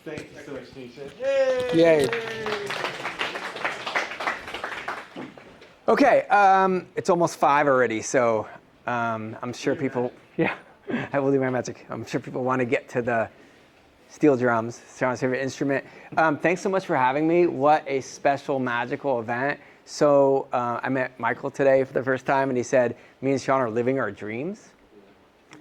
Thank you so much, Nisha. Yay! Yay. Okay, it's almost 5 already, so I'm sure people, yeah, I will do my magic. I'm sure people want to get to the steel drums, Sean's favorite instrument. Thanks so much for having me. What a special, magical event. So I met Michael today for the first time, and he said, me and Sean are living our dreams.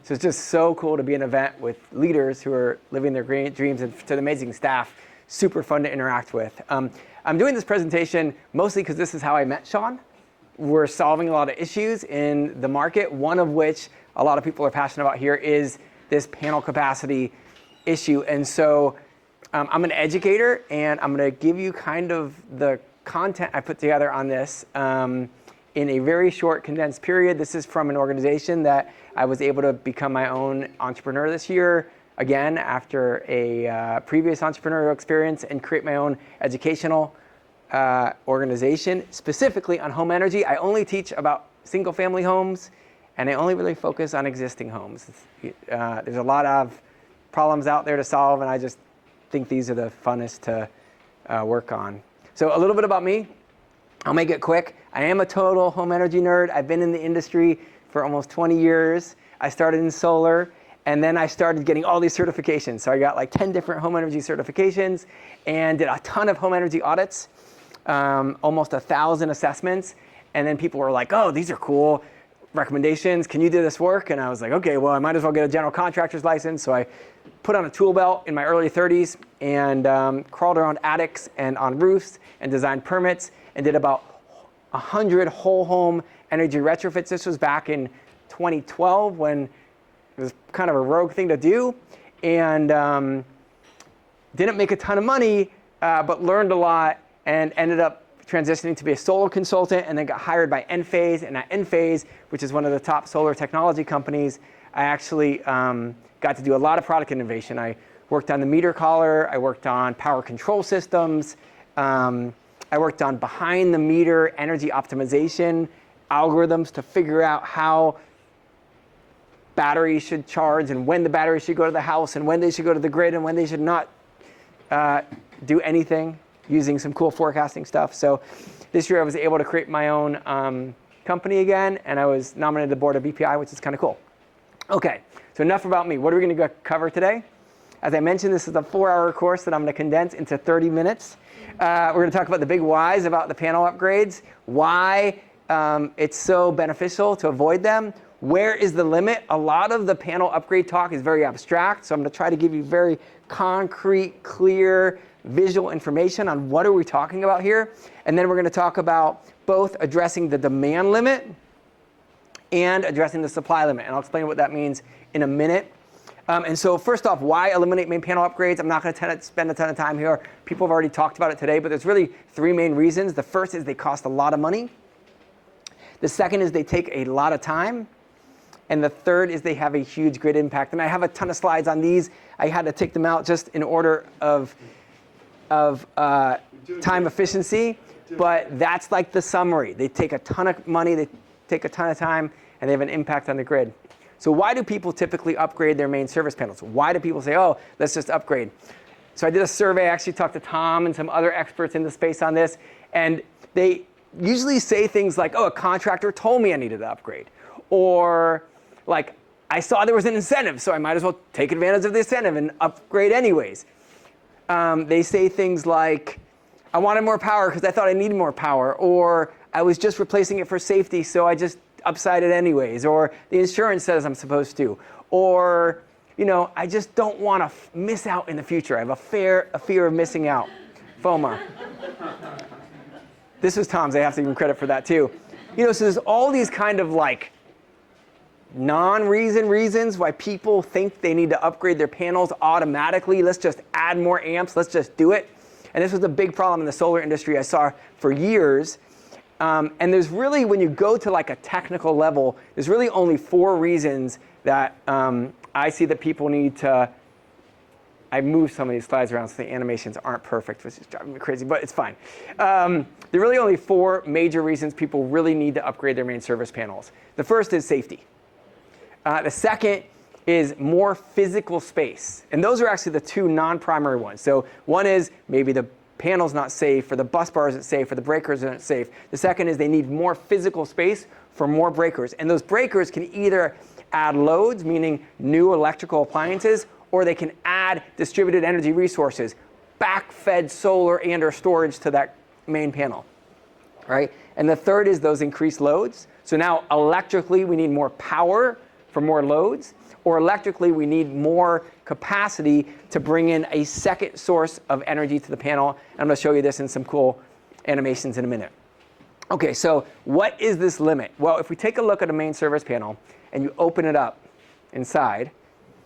So it's just so cool to be an event with leaders who are living their great dreams, and to the amazing staff, super fun to interact with. I'm doing this presentation mostly because this is how I met Sean. We're solving a lot of issues in the market, one of which a lot of people are passionate about here is this panel capacity issue. And so I'm an educator, and I'm going to give you kind of the content I put together on this in a very short, condensed period. This is from an organization that I was able to become my own entrepreneur this year, again, after a previous entrepreneurial experience, and create my own educational organization, specifically on home energy. I only teach about single-family homes, and I only really focus on existing homes. There's a lot of problems out there to solve, and I just think these are the funnest to work on. So a little bit about me. I'll make it quick. I am a total home energy nerd. I've been in the industry for almost 20 years. I started in solar, and then I started getting all these certifications. So I got like 10 different home energy certifications and did a ton of home energy audits, almost 1,000 assessments. And then people were like, oh, these are cool recommendations. Can you do this work? And I was like, okay, well, I might as well get a general contractor's license. So I put on a tool belt in my early 30s and crawled around attics and on roofs and designed permits and did about 100 whole home energy retrofits. This was back in 2012 when it was kind of a rogue thing to do, and didn't make a ton of money, but learned a lot and ended up transitioning to be a solar consultant, and then got hired by Enphase. And at Enphase, which is one of the top solar technology companies, I actually got to do a lot of product innovation. I worked on the meter collar, I worked on power control systems, I worked on behind the meter energy optimization algorithms to figure out how batteries should charge and when the batteries should go to the house and when they should go to the grid and when they should not do anything, using some cool forecasting stuff. So this year I was able to create my own company again, and I was nominated to the board of BPI, which is kind of cool. Okay, so enough about me. What are we going to cover today? As I mentioned, this is a 4-hour course that I'm going to condense into 30 minutes. We're going to talk about the big whys about the panel upgrades, why it's so beneficial to avoid them, where is the limit. A lot of the panel upgrade talk is very abstract, so I'm going to try to give you very concrete, clear, visual information on what are we talking about here. And then we're going to talk about both addressing the demand limit and addressing the supply limit. And I'll explain what that means in a minute. And so first off, why eliminate main panel upgrades? I'm not going to spend a ton of time here. People have already talked about it today, but there's really 3 main reasons. The first is they cost a lot of money. The second is they take a lot of time. And the third is they have a huge grid impact. And I have a ton of slides on these. I had to take them out just in order of time efficiency. But that's like the summary. They take a ton of money, they take a ton of time, and they have an impact on the grid. So why do people typically upgrade their main service panels? Why do people say, oh, let's just upgrade? So I did a survey. I actually talked to Tom and some other experts in the space on this. And they usually say things like, oh, a contractor told me I needed to upgrade. Or like, I saw there was an incentive, so I might as well take advantage of the incentive and upgrade anyways. They say things like, I wanted more power because I thought I needed more power. Or I was just replacing it for safety, so I just upside it anyways. Or the insurance says I'm supposed to. Or, you know, I just don't want to miss out in the future. I have a fear of missing out. FOMO. This was Tom's. I have to give him credit for that too. You know, so there's all these kind of like reasons why people think they need to upgrade their panels automatically. Let's just add more amps. Let's just do it. And this was a big problem in the solar industry I saw for years. And there's really, when you go to like a technical level, there's really only 4 reasons that I see that people need to. I moved some of these slides around so the animations aren't perfect, which is driving me crazy, but it's fine. There are really only 4 major reasons people really need to upgrade their main service panels. The first is safety. The second is more physical space. And those are actually the two non-primary ones. So one is maybe the panel's not safe, or the bus bar isn't safe, or the breakers aren't safe. The second is they need more physical space for more breakers. And those breakers can either add loads, meaning new electrical appliances, or they can add distributed energy resources, back-fed solar and or storage to that main panel, right? And the third is those increased loads. So now electrically we need more power for more loads, or electrically we need more capacity to bring in a second source of energy to the panel. And I'm going to show you this in some cool animations in a minute. Okay, so what is this limit? Well, if we take a look at a main service panel and you open it up inside,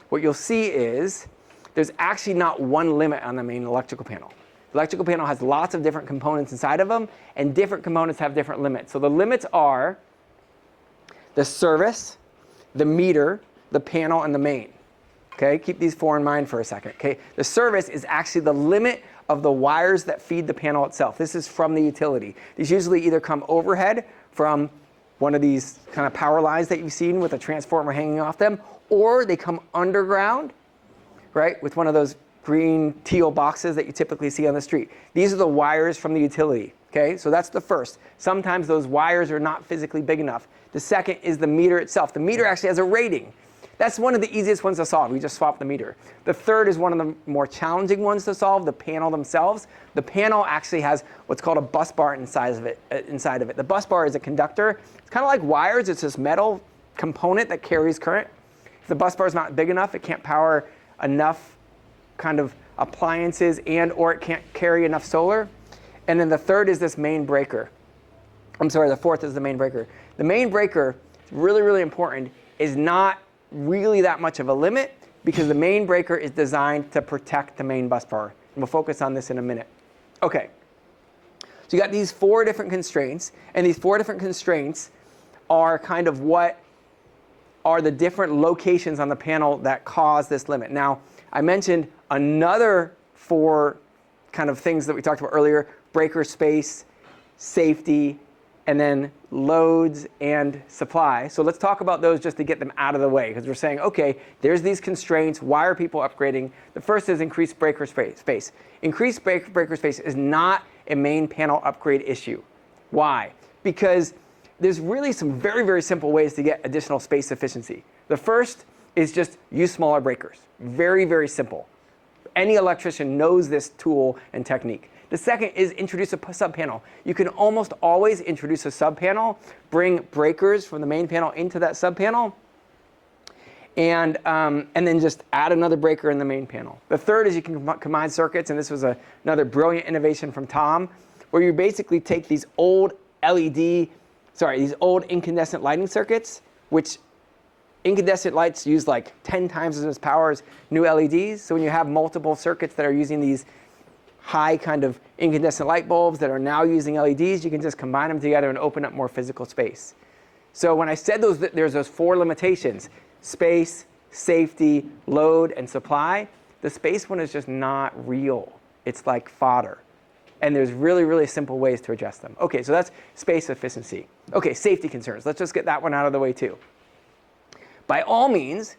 what you'll see is there's actually not one limit on the main electrical panel. The electrical panel has lots of different components inside of them, and different components have different limits. So the limits are the service, the meter, the panel, and the main. Okay, keep these four in mind for a second. Okay, the service is actually the limit of the wires that feed the panel itself. This is from the utility. These usually either come overhead from one of these kind of power lines that you've seen with a transformer hanging off them, or they come underground, right, with one of those green teal boxes that you typically see on the street. These are the wires from the utility. Okay, so that's the first. Sometimes those wires are not physically big enough. The second is the meter itself. The meter actually has a rating. That's one of the easiest ones to solve. We just swap the meter. The third is one of the more challenging ones to solve, the panel themselves. The panel actually has what's called a bus bar inside of it. The bus bar is a conductor. It's kind of like wires. It's this metal component that carries current. If the bus bar is not big enough, it can't power enough kind of appliances, and or it can't carry enough solar. And then the third is this main breaker. The fourth is the main breaker. The main breaker, really, really important, is not really that much of a limit, because the main breaker is designed to protect the main bus bar. And we'll focus on this in a minute. Okay, so you got these four different constraints, and these four different constraints are kind of what are the different locations on the panel that cause this limit. Now, I mentioned another four kind of things that we talked about earlier: breaker space, safety, and then loads and supply. So let's talk about those just to get them out of the way, because we're saying, okay, there's these constraints. Why are people upgrading? The first is increased breaker space. Increased breaker space is not a main panel upgrade issue. Why? Because there's really some very, very simple ways to get additional space efficiency. The first is just use smaller breakers. Very, very simple. Any electrician knows this tool and technique. The second is introduce a sub-panel. You can almost always introduce a sub-panel, bring breakers from the main panel into that sub-panel, and then just add another breaker in the main panel. The third is you can combine circuits, and this was another brilliant innovation from Tom, where you basically take these old these old incandescent lighting circuits, which incandescent lights use like 10 times as much power as new LEDs. So when you have multiple circuits that are using these high kind of incandescent light bulbs that are now using LEDs, you can just combine them together and open up more physical space. So when I said there's those four limitations: space, safety, load, and supply. The space one is just not real. It's like fodder. And there's really, really simple ways to adjust them. Okay, so that's space efficiency. Okay, safety concerns. Let's just get that one out of the way too. By all means,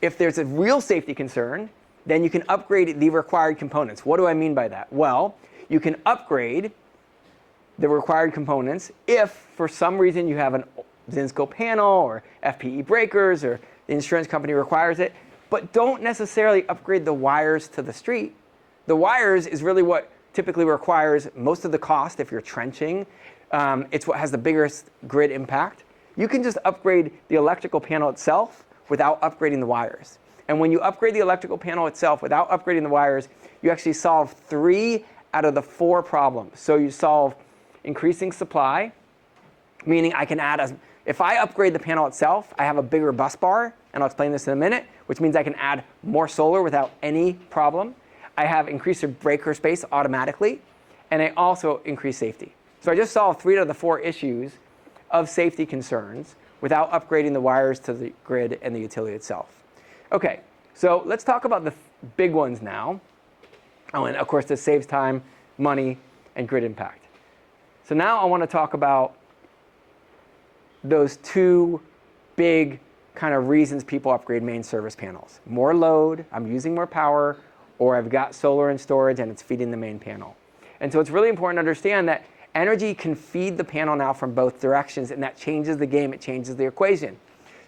if there's a real safety concern, then you can upgrade the required components. What do I mean by that? Well, you can upgrade the required components if for some reason you have an Zinsco panel or FPE breakers, or the insurance company requires it, but don't necessarily upgrade the wires to the street. The wires is really what typically requires most of the cost if you're trenching. It's what has the biggest grid impact. You can just upgrade the electrical panel itself without upgrading the wires. And when you upgrade the electrical panel itself without upgrading the wires, you actually solve 3 out of the 4 problems. So you solve increasing supply, meaning I can add, if I upgrade the panel itself, I have a bigger bus bar, and I'll explain this in a minute, which means I can add more solar without any problem. I have increased breaker space automatically, and I also increase safety. So I just solved 3 out of the 4 issues of safety concerns without upgrading the wires to the grid and the utility itself. Okay, so let's talk about the big ones now. Oh, and of course this saves time, money, and grid impact. So now I want to talk about those 2 big kind of reasons people upgrade main service panels. More load, I'm using more power, or I've got solar and storage and it's feeding the main panel. And so it's really important to understand that energy can feed the panel now from both directions, and that changes the game, it changes the equation.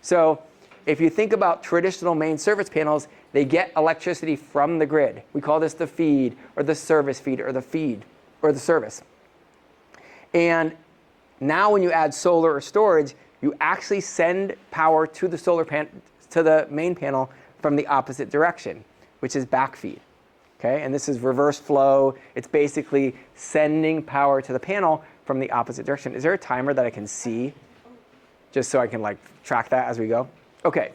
So if you think about traditional main service panels, they get electricity from the grid. We call this the feed, or the service feed, or the feed, or the service. And now when you add solar or storage, you actually send power to the to the main panel from the opposite direction, which is backfeed. Okay, and this is reverse flow. It's basically sending power to the panel from the opposite direction. Is there a timer that I can see, just so I can like track that as we go? Okay.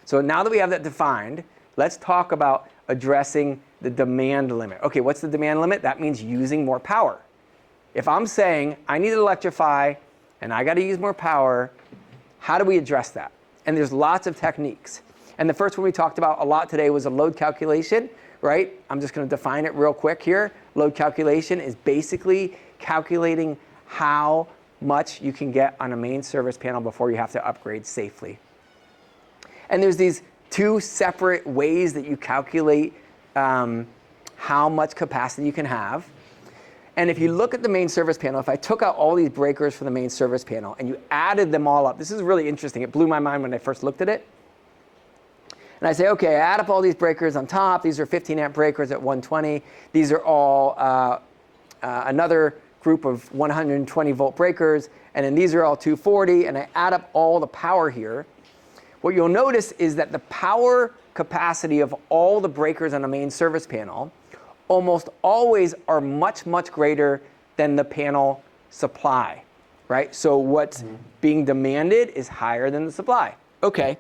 So now that we have that defined, let's talk about addressing the demand limit. Okay, what's the demand limit? That means using more power. If I'm saying I need to electrify and I got to use more power, how do we address that? And there's lots of techniques. And the first one we talked about a lot today was a load calculation, right? I'm just going to define it real quick here. Load calculation is basically calculating how much you can get on a main service panel before you have to upgrade safely. And there's these two separate ways that you calculate how much capacity you can have. And if you look at the main service panel, if I took out all these breakers for the main service panel and you added them all up, this is really interesting. It blew my mind when I first looked at it. And I say, okay, I add up all these breakers on top. These are 15 amp breakers at 120. These are all another group of 120 volt breakers. And then these are all 240. And I add up all the power here. What you'll notice is that the power capacity of all the breakers on a main service panel almost always are much, much greater than the panel supply, right? So what's being demanded is higher than the supply. Okay,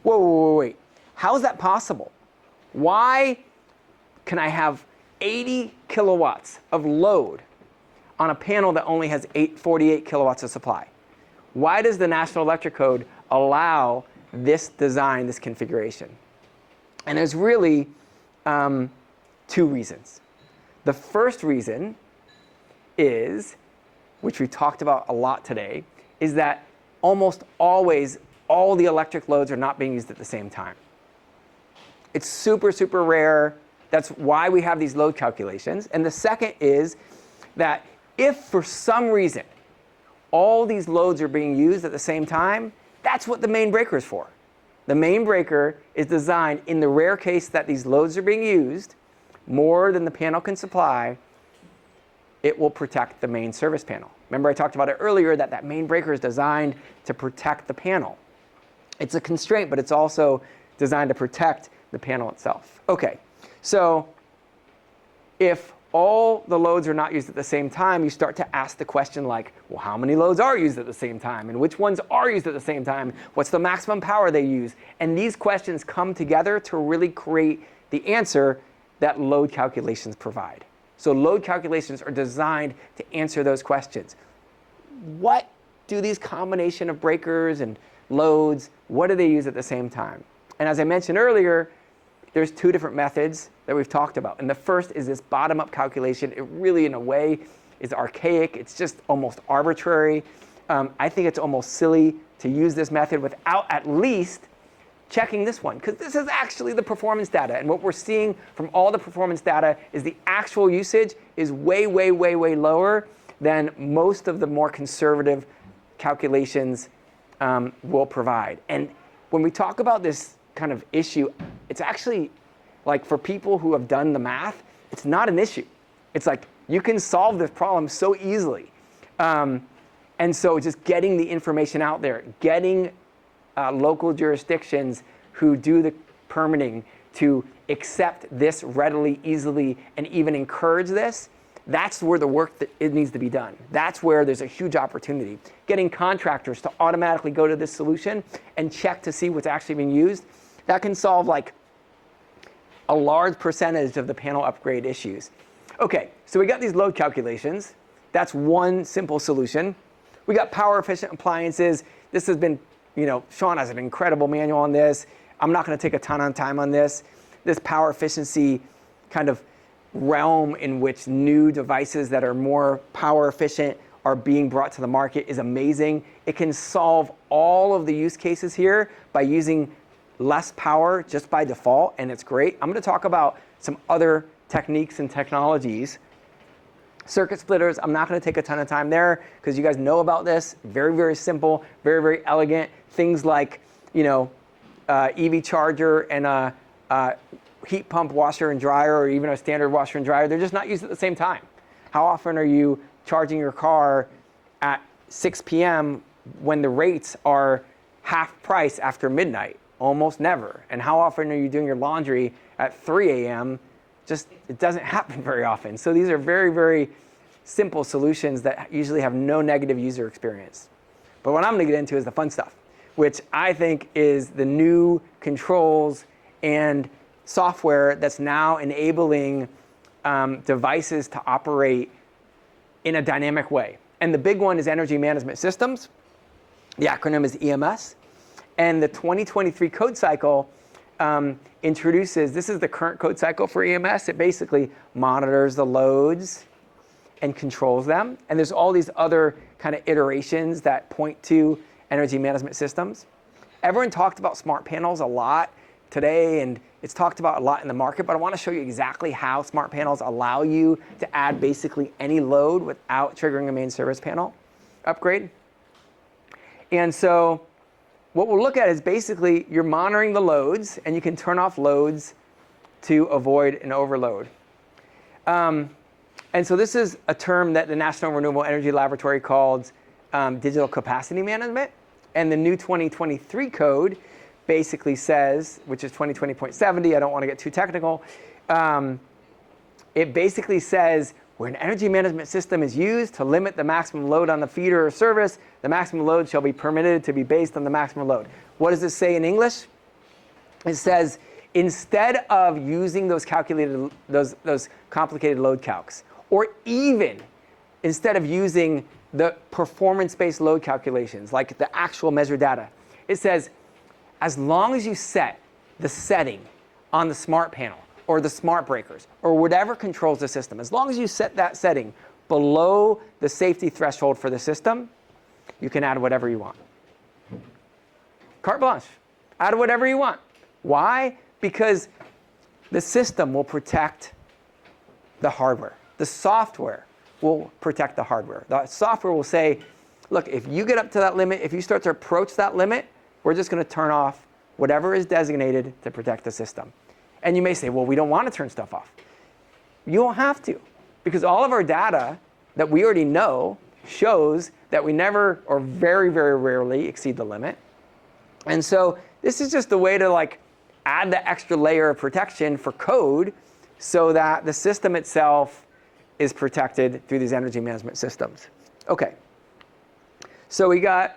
wait. How is that possible? Why can I have 80 kilowatts of load on a panel that only has 48 kilowatts of supply? Why does the National Electric Code allow this design, this configuration? And there's really two reasons. The first reason is, which we talked about a lot today, is that almost always all the electric loads are not being used at the same time. It's super, super rare. That's why we have these load calculations. And the second is that if for some reason all these loads are being used at the same time, that's what the main breaker is for. The main breaker is designed in the rare case that these loads are being used more than the panel can supply, it will protect the main service panel. Remember I talked about it earlier that that main breaker is designed to protect the panel. It's a constraint, but it's also designed to protect the panel itself. Okay, so if all the loads are not used at the same time, you start to ask the question like, well, how many loads are used at the same time? And which ones are used at the same time? What's the maximum power they use? And these questions come together to really create the answer that load calculations provide. So load calculations are designed to answer those questions. What do these combination of breakers and loads, what do they use at the same time? And as I mentioned earlier, there's two different methods that we've talked about. And the first is this bottom-up calculation. It really, in a way, is archaic. It's just almost arbitrary. I think it's almost silly to use this method without at least checking this one, because this is actually the performance data. And what we're seeing from all the performance data is the actual usage is way, way, way, way lower than most of the more conservative calculations will provide. And when we talk about this kind of issue, it's actually like for people who have done the math, it's not an issue. It's like you can solve this problem so easily. And so just getting the information out there, getting local jurisdictions who do the permitting to accept this readily, easily, and even encourage this, that's where the work that it needs to be done. That's where there's a huge opportunity. Getting contractors to automatically go to this solution and check to see what's actually being used, that can solve like a large percentage of the panel upgrade issues. Okay, so we got these load calculations. That's one simple solution. We got power efficient appliances. This has been, Sean has an incredible manual on this. I'm not going to take a ton of time on this. This power efficiency kind of realm in which new devices that are more power efficient are being brought to the market is amazing. It can solve all of the use cases here by using less power just by default, and it's great. I'm going to talk about some other techniques and technologies. Circuit splitters, I'm not going to take a ton of time there because you guys know about this. Very, very simple, very, very elegant. Things like, EV charger and a heat pump washer and dryer, or even a standard washer and dryer, they're just not used at the same time. How often are you charging your car at 6 p.m. when the rates are half price after midnight? Almost never. And how often are you doing your laundry at 3 a.m.? Just, it doesn't happen very often. So these are very, very simple solutions that usually have no negative user experience. But what I'm going to get into is the fun stuff, which I think is the new controls and software that's now enabling devices to operate in a dynamic way. And the big one is Energy Management Systems. The acronym is EMS. And the 2023 code cycle introduces, this is the current code cycle for EMS. It basically monitors the loads and controls them. And there's all these other kind of iterations that point to Energy Management Systems. Everyone talked about smart panels a lot today, and it's talked about a lot in the market, but I want to show you exactly how smart panels allow you to add basically any load without triggering a main service panel upgrade. And so what we'll look at is basically you're monitoring the loads, and you can turn off loads to avoid an overload. And so this is a term that the National Renewable Energy Laboratory called digital capacity management. And the new 2023 code basically says, which is 2020.70, I don't want to get too technical, it basically says where an energy management system is used to limit the maximum load on the feeder or service, the maximum load shall be permitted to be based on the maximum load. What does this say in English? It says, instead of using those calculated, those complicated load calcs, or even instead of using the performance-based load calculations, like the actual measured data, it says, as long as you set the setting on the smart panel or the smart breakers or whatever controls the system, as long as you set that setting below the safety threshold for the system, you can add whatever you want. Carte blanche. Add whatever you want. Why? Because the system will protect the hardware. The software will protect the hardware. The software will say, look, if you get up to that limit, if you start to approach that limit, we're just going to turn off whatever is designated to protect the system. And you may say, well, we don't want to turn stuff off. You don't have to, because all of our data that we already know shows that we never or very, very rarely exceed the limit. And so this is just a way to add the extra layer of protection for code so that the system itself is protected through these energy management systems. Okay, so we got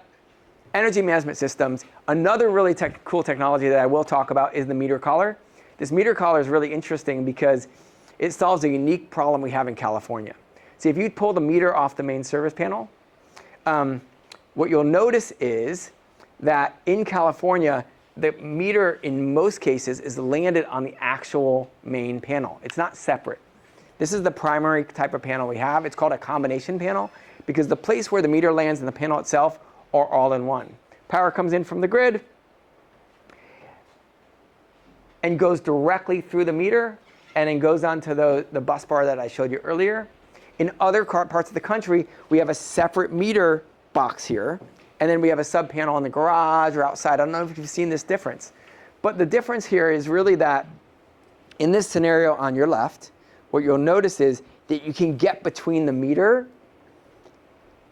energy management systems. Another really cool technology that I will talk about is the meter collar. This meter collar is really interesting because it solves a unique problem we have in California. See, if you pull the meter off the main service panel, what you'll notice is that in California, the meter in most cases is landed on the actual main panel. It's not separate. This is the primary type of panel we have. It's called a combination panel because the place where the meter lands and the panel itself are all in one. Power comes in from the grid and goes directly through the meter and then goes onto the bus bar that I showed you earlier. In other parts of the country, we have a separate meter box here, and then we have a sub panel in the garage or outside. I don't know if you've seen this difference. But the difference here is really that in this scenario on your left, what you'll notice is that you can get between the meter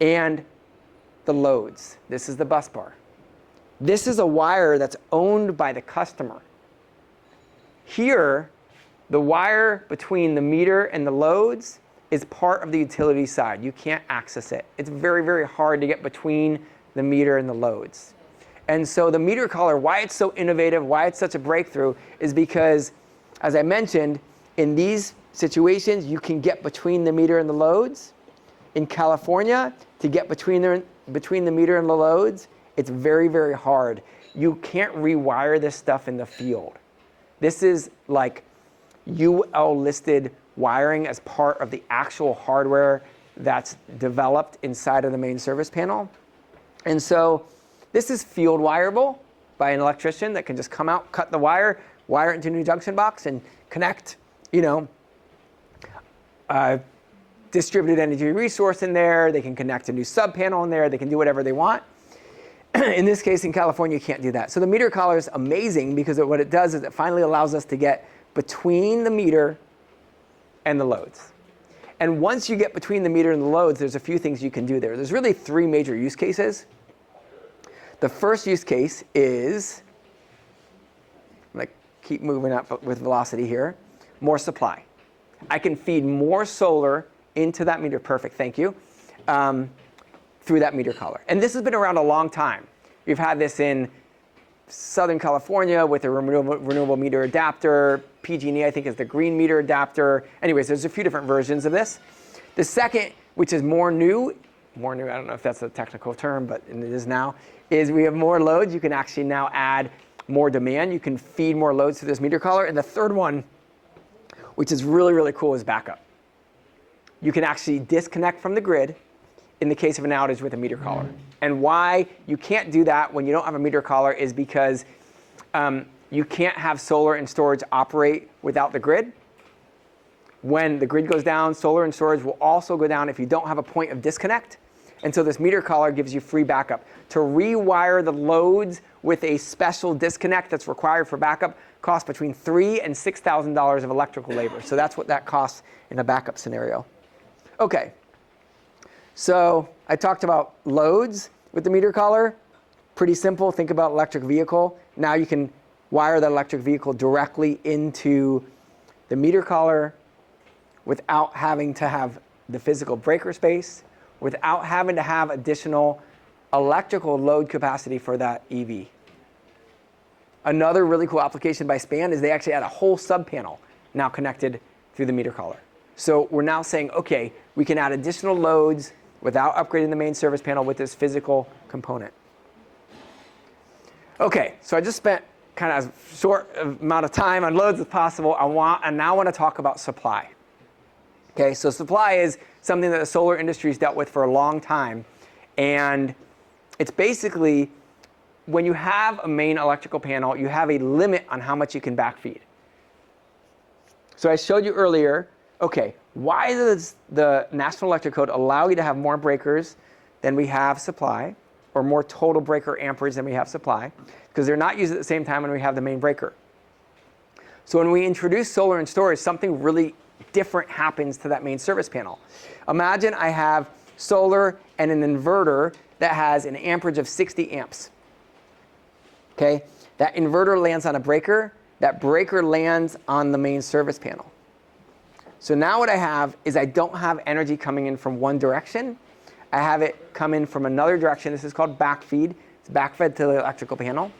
and the loads. This is the bus bar. This is a wire that's owned by the customer. Here, the wire between the meter and the loads is part of the utility side. You can't access it. It's very, very hard to get between the meter and the loads. And so the meter collar, why it's so innovative, why it's such a breakthrough, is because, as I mentioned, in these situations, you can get between the meter and the loads. In California, to get between the meter and the loads, it's very, very hard. You can't rewire this stuff in the field. This is like UL listed wiring as part of the actual hardware that's developed inside of the main service panel. And so this is field wireable by an electrician that can just come out, cut the wire, wire it into a new junction box, and connect, distributed energy resource in there. They can connect a new sub panel in there. They can do whatever they want. In this case, in California, you can't do that. So the meter collar is amazing because what it does is it finally allows us to get between the meter and the loads. And once you get between the meter and the loads, there's a few things you can do there. There's really 3 major use cases. The first use case is, I'm going to keep moving up with velocity here, more supply. I can feed more solar into that meter, perfect, thank you, through that meter collar. And this has been around a long time. We've had this in Southern California with a renewable meter adapter. PG&E, I think, is the green meter adapter. Anyways, there's a few different versions of this. The second, which is more new, I don't know if that's a technical term, but it is now, is we have more loads. You can actually now add more demand. You can feed more loads to this meter collar. And the third one, which is really, really cool, is backup. You can actually disconnect from the grid in the case of an outage with a meter collar. And why you can't do that when you don't have a meter collar is because you can't have solar and storage operate without the grid. When the grid goes down, solar and storage will also go down if you don't have a point of disconnect. And so this meter collar gives you free backup. To rewire the loads with a special disconnect that's required for backup costs between $3,000 and $6,000 of electrical labor. So that's what that costs in a backup scenario. Okay, so I talked about loads with the meter collar. Pretty simple. Think about electric vehicle. Now you can wire that electric vehicle directly into the meter collar without having to have the physical breaker space, without having to have additional electrical load capacity for that EV. Another really cool application by Span is they actually add a whole sub panel now connected through the meter collar. So we're now saying, okay, we can add additional loads without upgrading the main service panel with this physical component. Okay, so I just spent kind of as short amount of time on loads as possible. I now want to talk about supply. Okay, so supply is something that the solar industry has dealt with for a long time. And it's basically, when you have a main electrical panel, you have a limit on how much you can backfeed. So I showed you earlier, okay, why does the National Electric Code allow you to have more breakers than we have supply, or more total breaker amperage than we have supply? Because they're not used at the same time when we have the main breaker. So when we introduce solar and storage, something really different happens to that main service panel. Imagine I have solar and an inverter that has an amperage of 60 amps. Okay, that inverter lands on a breaker. That breaker lands on the main service panel. So now what I have is I don't have energy coming in from one direction. I have it come in from another direction. This is called backfeed. It's backfed to the electrical panel.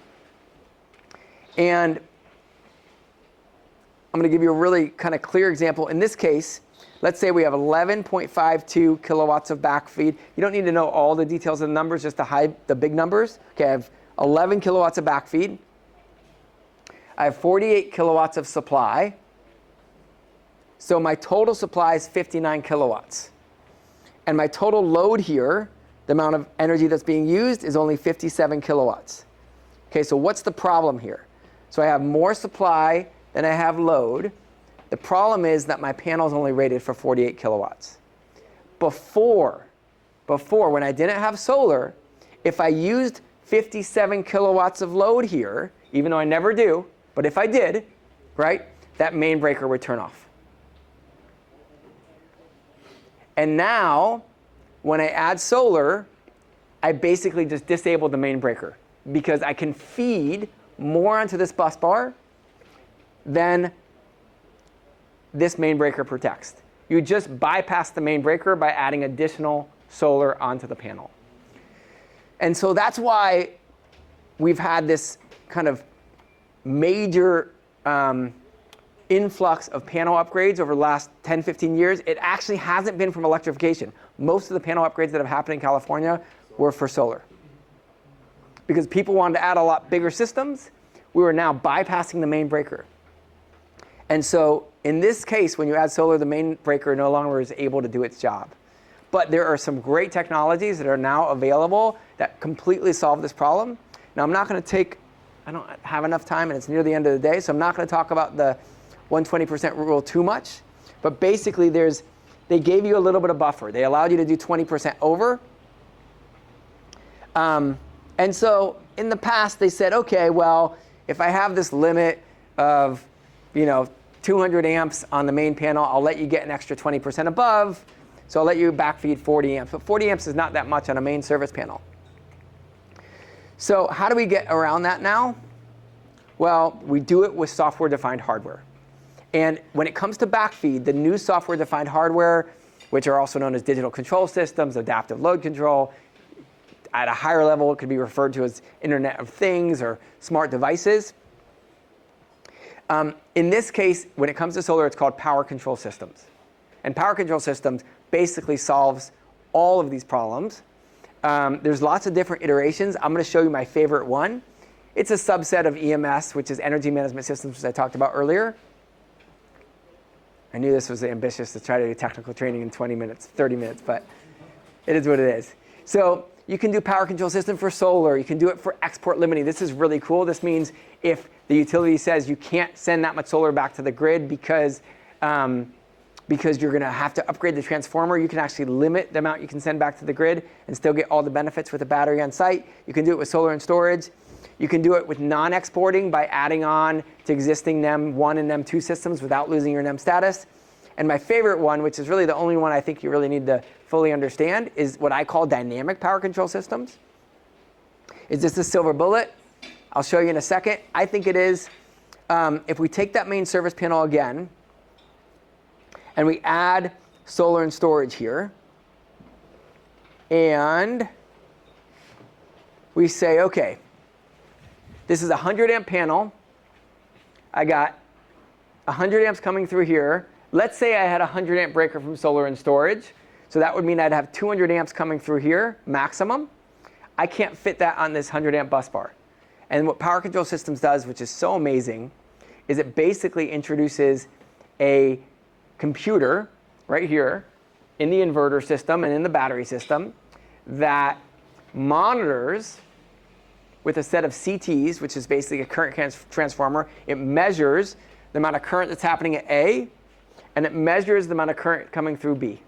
And I'm going to give you a really kind of clear example. In this case, let's say we have 11.52 kilowatts of backfeed. You don't need to know all the details of the numbers, just the big numbers. Okay, I have 11 kilowatts of backfeed. I have 48 kilowatts of supply. So my total supply is 59 kilowatts. And my total load here, the amount of energy that's being used, is only 57 kilowatts. Okay, so what's the problem here? So I have more supply than I have load. The problem is that my panel is only rated for 48 kilowatts. Before, when I didn't have solar, if I used 57 kilowatts of load here, even though I never do, but if I did, right, that main breaker would turn off. And now, when I add solar, I basically just disable the main breaker because I can feed more onto this bus bar than this main breaker protects. You just bypass the main breaker by adding additional solar onto the panel. And so that's why we've had this kind of major influx of panel upgrades over the last 10, 15 years. It actually hasn't been from electrification. Most of the panel upgrades that have happened in California were for solar. Because people wanted to add a lot bigger systems, we were now bypassing the main breaker. And so in this case, when you add solar, the main breaker no longer is able to do its job. But there are some great technologies that are now available that completely solve this problem. Now, I'm not going to take, I don't have enough time, and it's near the end of the day, so I'm not going to talk about the 120% rule too much. But basically, they gave you a little bit of buffer. They allowed you to do 20% over. And so in the past, they said, OK, well, if I have this limit of 200 amps on the main panel, I'll let you get an extra 20% above. So I'll let you backfeed 40 amps. But 40 amps is not that much on a main service panel. So how do we get around that now? Well, we do it with software-defined hardware. And when it comes to backfeed, the new software-defined hardware, which are also known as digital control systems, adaptive load control, at a higher level, it could be referred to as Internet of Things or smart devices. In this case, when it comes to solar, it's called power control systems. And power control systems basically solves all of these problems. There's lots of different iterations. I'm going to show you my favorite one. It's a subset of EMS, which is energy management systems, which I talked about earlier. I knew this was ambitious to try to do technical training in 20 minutes, 30 minutes, but it is what it is. So you can do power control system for solar. You can do it for export limiting. This is really cool. This means if the utility says you can't send that much solar back to the grid because you're going to have to upgrade the transformer, you can actually limit the amount you can send back to the grid and still get all the benefits with the battery on site. You can do it with solar and storage. You can do it with non-exporting by adding on to existing NEM 1 and NEM 2 systems without losing your NEM status. And my favorite one, which is really the only one I think you really need to fully understand, is what I call dynamic power control systems. Is this a silver bullet? I'll show you in a second. I think it is. If we take that main service panel again, and we add solar and storage here, and we say, OK, this is a 100 amp panel. I got 100 amps coming through here. Let's say I had a 100 amp breaker from solar and storage. So that would mean I'd have 200 amps coming through here, maximum. I can't fit that on this 100 amp bus bar. And what Power Control Systems does, which is so amazing, is it basically introduces a computer right here in the inverter system and in the battery system that monitors with a set of CTs, which is basically a current transformer. It measures the amount of current that's happening at A, and it measures the amount of current coming through B.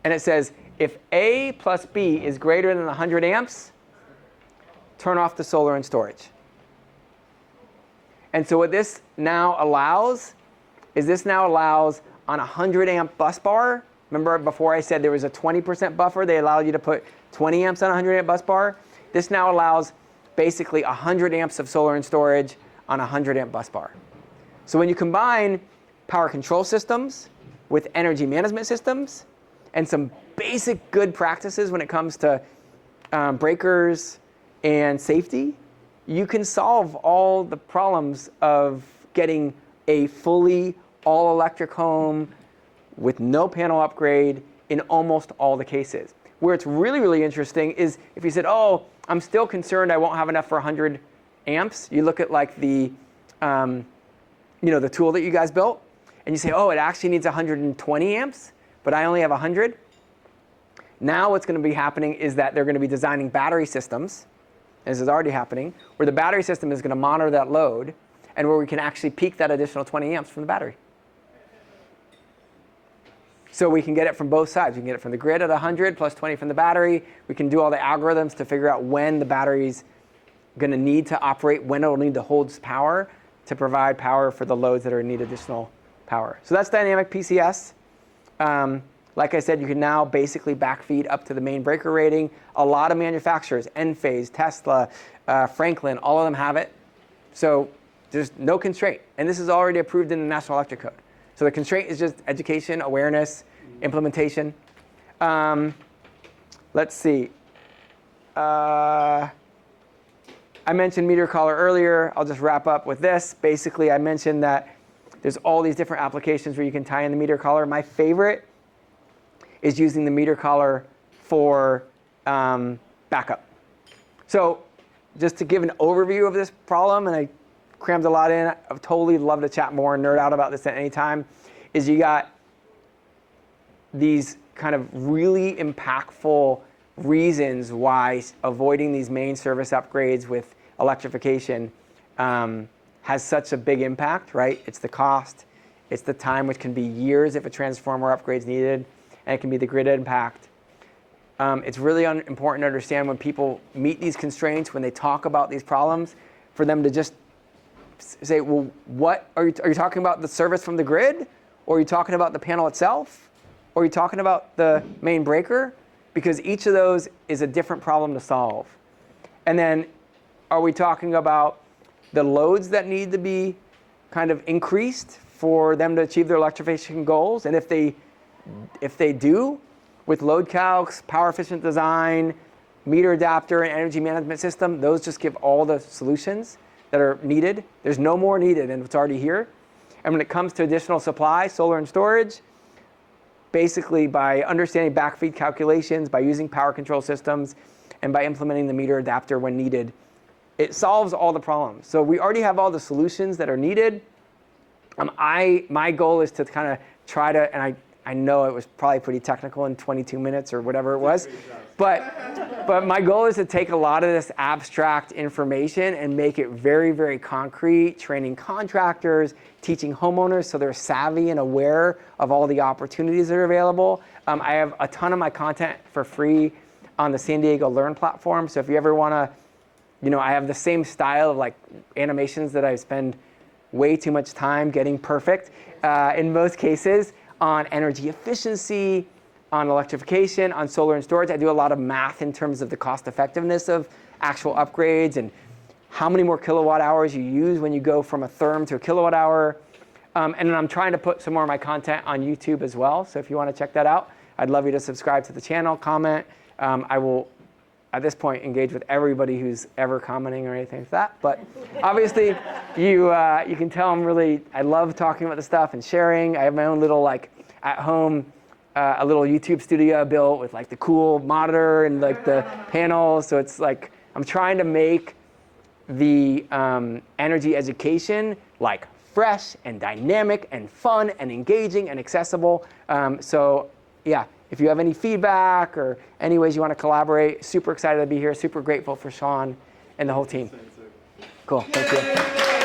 And it says, if A plus B is greater than 100 amps, turn off the solar and storage. And so what this now allows is this now allows on a 100 amp bus bar. Remember before I said there was a 20% buffer? They allowed you to put 20 amps on a 100 amp bus bar. This now allows basically 100 amps of solar and storage on a 100 amp bus bar. So when you combine power control systems with energy management systems and some basic good practices when it comes to breakers and safety, you can solve all the problems of getting a fully all-electric home with no panel upgrade in almost all the cases. Where it's really, really interesting is if you said, oh, I'm still concerned I won't have enough for 100 amps. You look at like the tool that you guys built, and you say, oh, it actually needs 120 amps, but I only have 100. Now what's going to be happening is that they're going to be designing battery systems, and this is already happening, where the battery system is going to monitor that load, and where we can actually peak that additional 20 amps from the battery. So we can get it from both sides. We can get it from the grid at 100 plus 20 from the battery. We can do all the algorithms to figure out when the battery's going to need to operate, when it'll need to hold power to provide power for the loads that are in need additional power. So that's dynamic PCS. Like I said, you can now basically backfeed up to the main breaker rating. A lot of manufacturers, Enphase, Tesla, Franklin, all of them have it. So there's no constraint. And this is already approved in the National Electric Code. So the constraint is just education, awareness, implementation. Let's see. I mentioned Meter Collar earlier. I'll just wrap up with this. Basically, I mentioned that there's all these different applications where you can tie in the Meter Collar. My favorite is using the Meter Collar for backup. So just to give an overview of this problem, and I crammed a lot in, I'd totally love to chat more and nerd out about this at any time, is you got these kind of really impactful reasons why avoiding these main service upgrades with electrification has such a big impact, right? It's the cost, it's the time, which can be years if a transformer upgrade is needed, and it can be the grid impact. It's really important to understand when people meet these constraints, when they talk about these problems, for them to just say, well, what are you talking about, the service from the grid? Or are you talking about the panel itself? Or are you talking about the main breaker? Because each of those is a different problem to solve. And then are we talking about the loads that need to be kind of increased for them to achieve their electrification goals? And if they do, with load calcs, power efficient design, meter adapter, and energy management system, those just give all the solutions that are needed. There's no more needed than what's already here. And when it comes to additional supply, solar and storage, basically by understanding backfeed calculations, by using power control systems, and by implementing the meter adapter when needed, it solves all the problems. So we already have all the solutions that are needed. My goal is to kind of try to, and I know it was probably pretty technical in 22 minutes or whatever it was, but my goal is to take a lot of this abstract information and make it very, very concrete, training contractors, teaching homeowners so they're savvy and aware of all the opportunities that are available. I have a ton of my content for free on the San Diego Learn platform. So if you ever want to, I have the same style of like animations that I spend way too much time getting perfect in most cases on energy efficiency, on electrification, on solar and storage. I do a lot of math in terms of the cost effectiveness of actual upgrades and how many more kilowatt hours you use when you go from a therm to a kilowatt hour. And then I'm trying to put some more of my content on YouTube as well. So if you want to check that out, I'd love you to subscribe to the channel, comment. I will, at this point, engage with everybody who's ever commenting or anything like that. But obviously, you can tell I love talking about this stuff and sharing. I have my own little, like, at home, a little YouTube studio built with, like, the cool monitor and, like, the panels. So it's like, I'm trying to make the energy education, like, fresh and dynamic and fun and engaging and accessible. So, yeah. If you have any feedback or any ways you want to collaborate, super excited to be here, super grateful for Sean and the whole team. Cool, thank you.